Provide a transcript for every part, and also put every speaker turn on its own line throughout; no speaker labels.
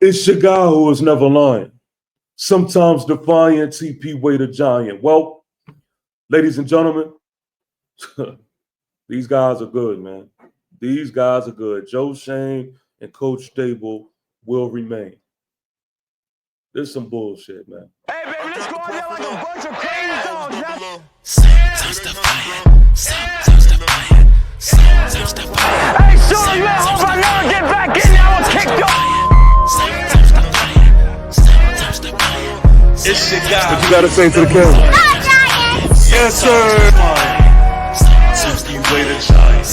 It's your guy who is never lying. Sometimes defiant, TP way the giant. Well, ladies and gentlemen, these guys are good, man. These guys are good. Joe Schoen and Coach Daboll will remain. There's some bullshit, man.
Hey, baby, let's go out there like a bunch of crazy dogs.
Sometimes defiant, sometimes defiant, sometimes defiant.
Hey, Schoen, man, hope I never get back in there. I was kicked off.
Sometimes defiant, sometimes defiant.
It's your guy.
What you gotta say to the camera?
Yes, sir.
Sometimes
You way the giant.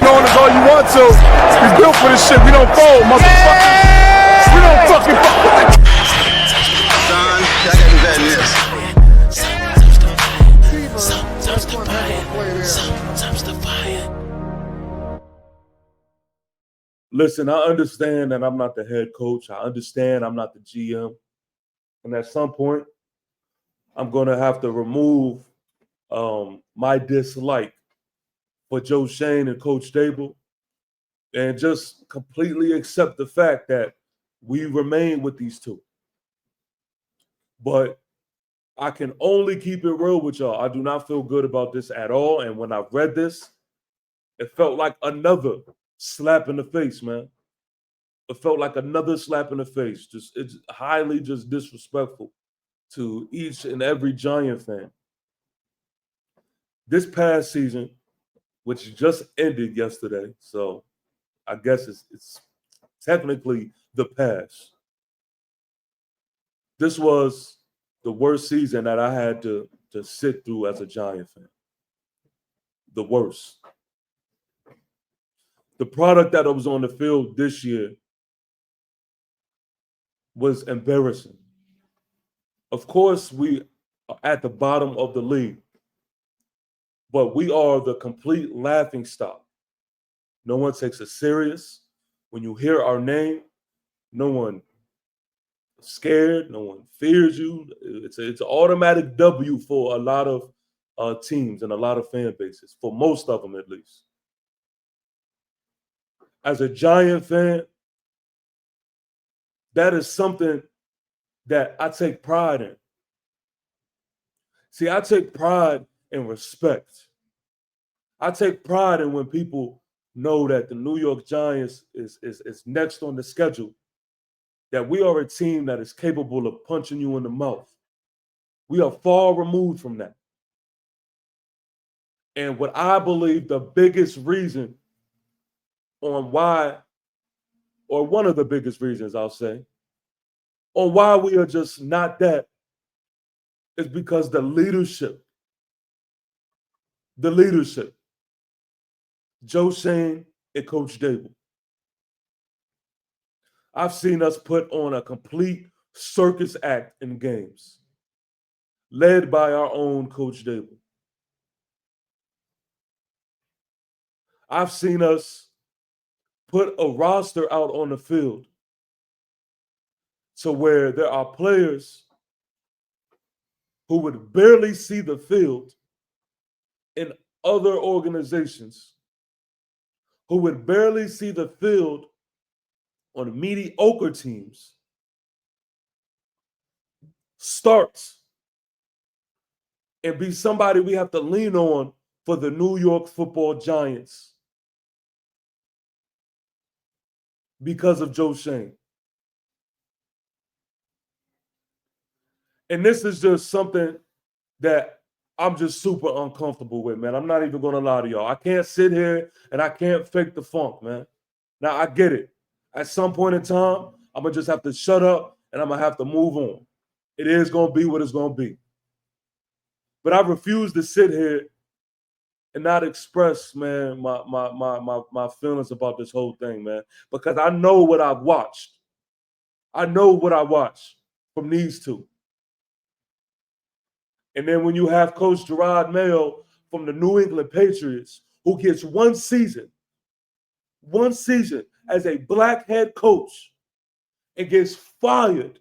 Going as all you want to. We built for this shit. We don't fold, motherfuckers. We don't fucking fold.
Son, I gotta do better than this.
sometimes defiant, sometimes defiant.
Listen, I understand that I'm not the head coach. I understand I'm not the GM. And at some point, I'm going to have to remove my dislike for Joe Schoen and Coach Daboll and just completely accept the fact that we remain with these two. But I can only keep it real with y'all. I do not feel good about this at all. And when I read this, it felt like another slap in the face, man. It felt like another slap in the face. It's highly just disrespectful to each and every Giant fan. This past season, which just ended yesterday, so I guess it's technically the past. This was the worst season that I had to sit through as a Giant fan. The worst. The product that was on the field this year was embarrassing. Of course, we are at the bottom of the league, but we are the complete laughing stock. No one takes us serious. When you hear our name, no one is scared, no one fears you. It's an automatic W for a lot of teams and a lot of fan bases, for most of them at least. As a Giant fan, that is something that I take pride in. See, I take pride in respect. I take pride in when people know that the New York Giants is next on the schedule, that we are a team that is capable of punching you in the mouth. We are far removed from that. And what I believe the biggest reason on why, or one of the biggest reasons I'll say, on why we are just not that is because the leadership, Joe Schoen and Coach Daboll. I've seen us put on a complete circus act in games, led by our own Coach Daboll. I've seen us put a roster out on the field to where there are players who would barely see the field in other organizations, who would barely see the field on mediocre teams, starts and be somebody we have to lean on for the New York Football Giants because of Joe Schoen. And this is just something that I'm just super uncomfortable with, man. I'm not even going to lie to y'all. I can't sit here and I can't fake the funk, man. Now, I get it. At some point in time, I'm going to just have to shut up and I'm going to have to move on. It is going to be what it's going to be. But I refuse to sit here and not express, man, my feelings about this whole thing, man, because I know what I've watched. I know what I watched from these two. And then when you have Coach Gerard Mayo from the New England Patriots, who gets one season as a black head coach and gets fired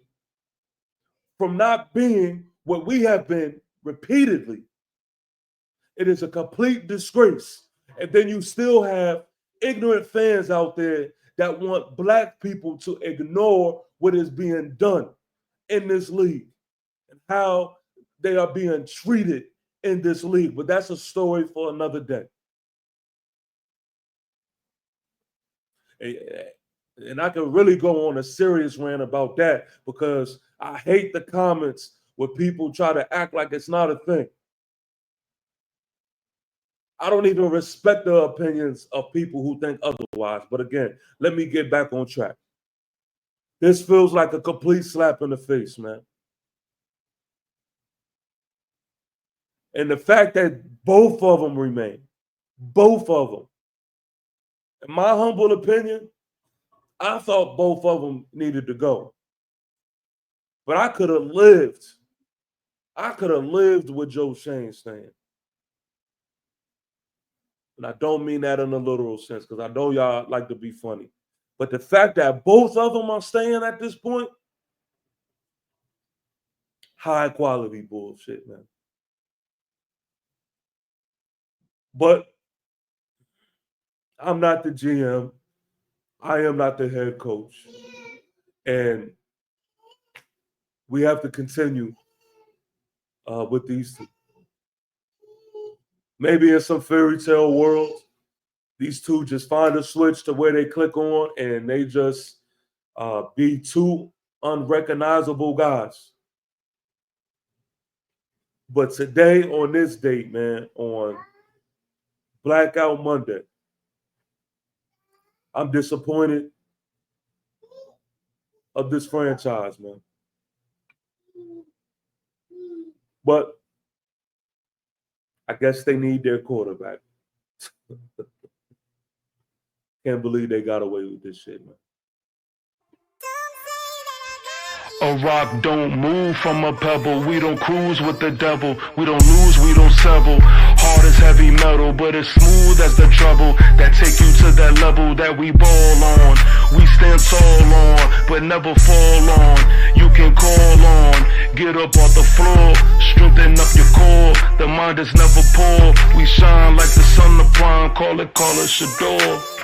from not being what we have been repeatedly, it is a complete disgrace. And then you still have ignorant fans out there that want black people to ignore what is being done in this league and how they are being treated in this league. But that's a story for another day. And I can really go on a serious rant about that because I hate the comments where people try to act like it's not a thing. I don't even respect the opinions of people who think otherwise. But again, let me get back on track. This feels like a complete slap in the face, man. And the fact that both of them remain, both of them, in my humble opinion, I thought both of them needed to go. But I could have lived. I could have lived with Joe Schoen staying. And I don't mean that in a literal sense because I know y'all like to be funny. But the fact that both of them are staying at this point, high quality bullshit, man. But I'm not the GM. I am not the head coach. And we have to continue with these two. Maybe in some fairy tale world, these two just find a switch to where they click on and they just be two unrecognizable guys. But today, on this date, man, on Blackout Monday, I'm disappointed of this franchise, man. But I guess they need their quarterback. Can't believe they got away with this shit, man.
A rock don't move from a pebble. We don't cruise with the devil. We don't lose, we don't settle. Hard as heavy metal, but as smooth as the treble that take you to that level that we ball on. We stand tall on, but never fall on. You can call on, get up off the floor, strengthen up your core. The mind is never poor. We shine like the sun of prime. Call it Shador.